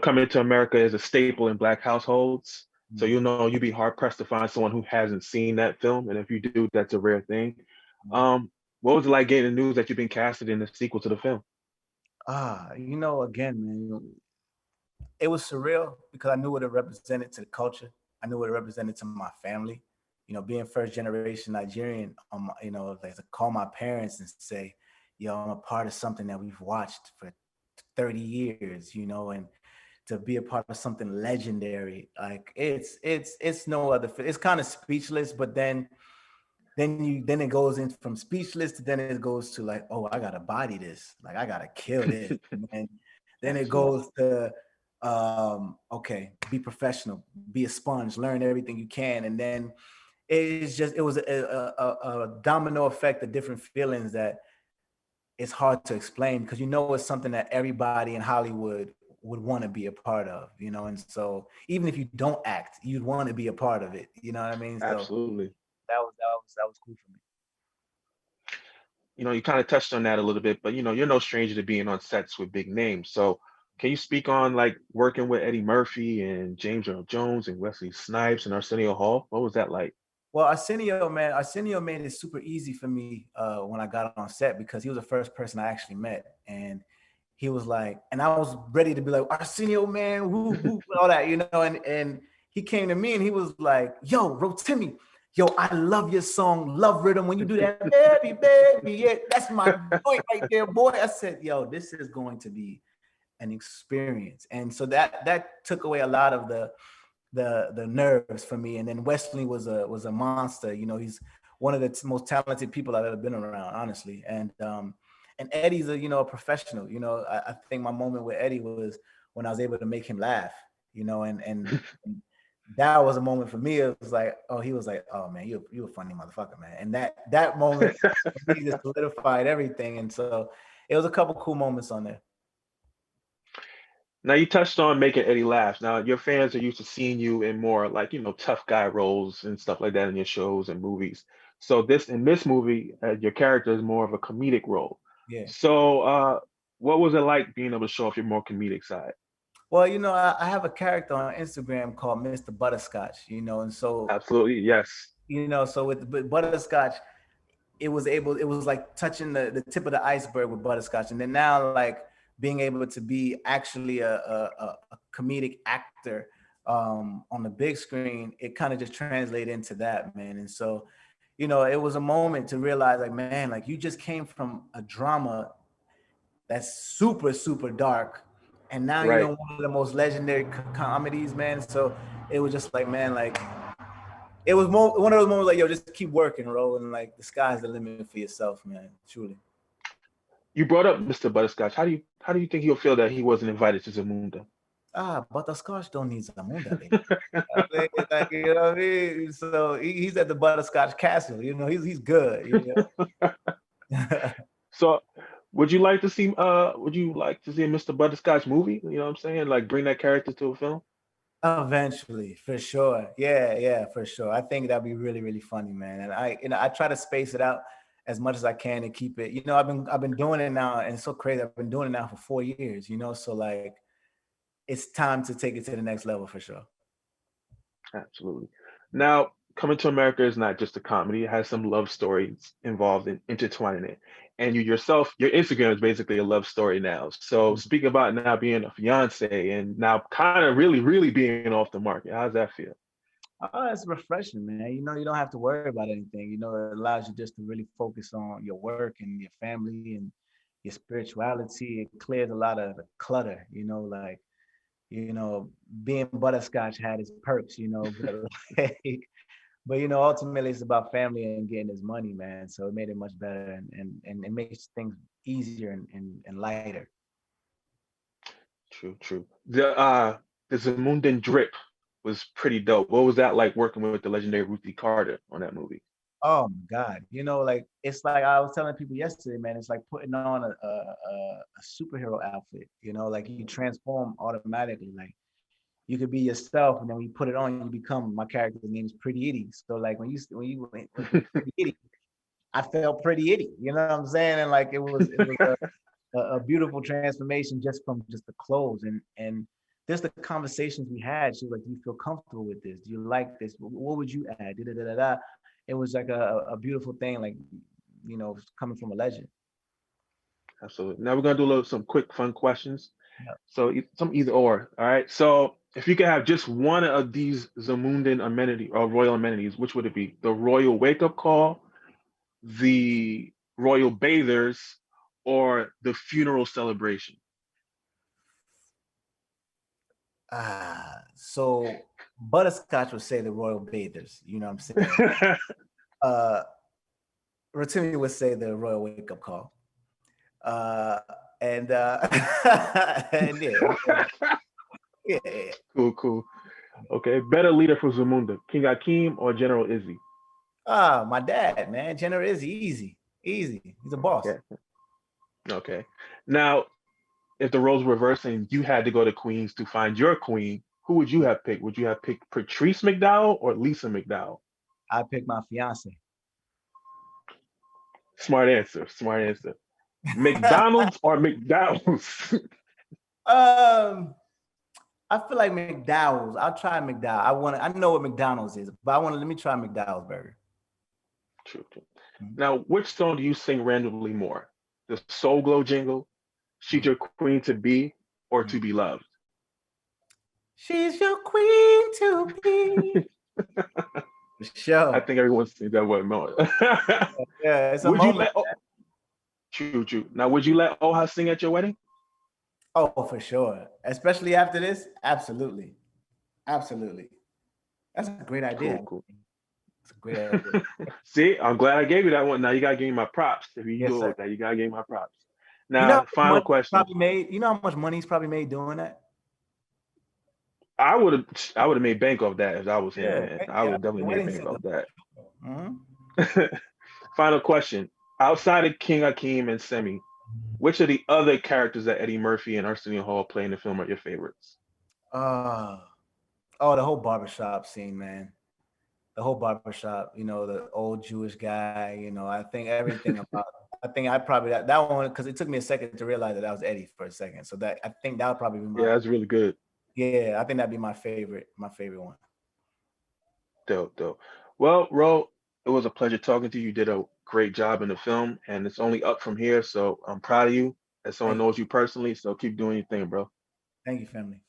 coming to America is a staple in Black households. So Mhm. you'd be hard pressed to find someone who hasn't seen that film, and if you do, that's a rare thing. Mhm. Um, what was it like getting the news that you've been casted in the sequel to the film? Again, man, it was surreal because I knew what it represented to the culture. I knew what it represented to my family. Being first generation Nigerian, like to call my parents and say, "Yo, I'm a part of something that we've watched for 30 years," and to be a part of something legendary, like it's no other. It's kind of speechless, but then it goes in from speechless to then it goes to like, oh, I gotta body this, like I gotta kill this, and then it Absolutely. goes to okay, be professional, be a sponge, learn everything you can, and then it was a domino effect of different feelings that it's hard to explain because it's something that everybody in Hollywood would want to be a part of, and so even if you don't act, you'd want to be a part of it, you know what I mean? So Absolutely. that was cool for me. You kind of touched on that a little bit, but you're no stranger to being on sets with big names. So can you speak on like working with Eddie Murphy and James Earl Jones and Wesley Snipes and Arsenio Hall? What was that like? Well, Arsenio made it super easy for me when I got on set because he was the first person I actually met, and he was like, and I was ready to be like, Arsenio, man, woo, woo, all that, and he came to me and he was like, yo, Rotimi, yo, I love your song, Love Rhythm. When you do that, baby, baby, yeah, that's my joint right there, boy. I said, yo, this is going to be an experience, and so that took away a lot of the nerves for me. And then Wesley was a monster. He's one of the most talented people I've ever been around, honestly. And Eddie's a professional. I think my moment with Eddie was when I was able to make him laugh. And that was a moment for me. It was like, oh, he was like, oh man, you a funny motherfucker, man. And that moment for me just solidified everything. And so it was a couple cool moments on there. Now you touched on making Eddie laugh. Now your fans are used to seeing you in more like tough guy roles and stuff like that in your shows and movies. So this movie, your character is more of a comedic role. Yeah. So what was it like being able to show off your more comedic side? Well, I have a character on Instagram called Mr. Butterscotch, and so Absolutely, yes. so with Butterscotch, it was like touching the tip of the iceberg with Butterscotch, and then now like being able to be actually a comedic actor on the big screen, it kind of just translated into that, man. And so, it was a moment to realize, like, man, like you just came from a drama that's super super dark, and now you're Right. in one of the most legendary comedies, man. So it was just like, man, like it was one of those moments like, yo, just keep working, bro, and like the sky's the limit for yourself, man, truly. You brought up Mr. Butterscotch. How do you think he'll feel that he wasn't invited to Zamunda? Butterscotch don't need Zamunda, baby. Like, you know what I mean? So he's at the Butterscotch Castle, he's good, So would you like to see a Mr. Butterscotch movie? You know what I'm saying? Like bring that character to a film? Eventually, for sure. Yeah, yeah, for sure. I think that'd be really, really funny, man. And I try to space it out as much as I can to keep it. I've been doing it now, and it's so crazy. I've been doing it now for 4 years. So like, it's time to take it to the next level for sure. Absolutely. Now, Coming to America is not just a comedy. It has some love stories involved in intertwining it. And you yourself, your Instagram is basically a love story now. So speak about now being a fiance and now kind of really, really being off the market. How does that feel? Oh, it's refreshing, man. You don't have to worry about anything. It allows you just to really focus on your work and your family and your spirituality. It clears a lot of the clutter, like, you know, being butterscotch had its perks, but like, but ultimately it's about family and getting this money, man. So it made it much better, and it makes things easier and lighter. True, true. The Zamundan drip was pretty dope. What was that like working with the legendary Ruthie Carter on that movie? Oh my God. Like it's like I was telling people yesterday, man, it's like putting on a superhero outfit, like you transform automatically. Like you could be yourself, and then when you put it on, you become my character's name is Pretty Itty. So like when you went to Pretty Itty, I felt pretty itty, you know what I'm saying? And like it was a beautiful transformation just from just the clothes. And just the conversations we had. She was like, "Do you feel comfortable with this? Do you like this? What would you add?" Da, da, da, da, da. It was like a beautiful thing, like coming from a legend. Absolutely. Now we're gonna do some quick fun questions. Yeah. So some either or. All right. So if you could have just one of these Zamundan amenity or royal amenities, which would it be? The royal wake up call, the royal bathers, or the funeral celebration? So Butterscotch would say the royal bathers. You know what I'm saying? Uh, Rotimi would say the royal wake up call. Uh, and and yeah. Cool, cool. Okay. Better leader for Zamunda, King Akeem or General Izzy? My dad, man, Jenner is easy, easy. He's a boss. Okay. Okay. Now, if the roles were reversed and you had to go to Queens to find your queen, who would you have picked? Would you have picked Patrice McDowell or Lisa McDowell? I pick my fiance. Smart answer. Smart answer. McDonald's or McDowell's? um, I feel like McDowell's. I'll try McDowell. I know what McDonald's is, but let me try McDowell's burger. True, true. Now, which song do you sing randomly more? The Soul Glow jingle, She's Your Queen to Be, or To Be Loved? She's your queen to be. For I sure. think everyone sings that one more. Yeah, it's a Would you moment. let true, true. Now, would you let Oha sing at your wedding? Oh, for sure. Especially after this. Absolutely. Absolutely. That's a great idea. Cool, cool. It's a great idea. See, I'm glad I gave you that one. Now you gotta give me my props. If you Yes, do it sir. with that, you gotta give me my props. You know how Now, much final money he's question. probably made? You know how much money he's probably made doing that? I would have made bank off that if I was him, Yeah. man. I would Yeah. have definitely made Wedding bank singer. off that. Mhm. Final question. Outside of King Akeem and Semi, which of the other characters that Eddie Murphy and Arsenio Hall play in the film are your favorites? Uh, oh, the whole barbershop scene, man. The whole barbershop, the old Jewish guy, I think everything about I think I probably that one because it took me a second to realize that was Eddie for a second. So that I think that would probably be Yeah, that's really good. yeah, I think that'd be my favorite one. Dope, dope. Well, Ro, it was a pleasure talking to you. You did a great job in the film, and it's only up from here. So I'm proud of you as someone Thank knows you personally. So keep doing your thing, bro. thank you, family.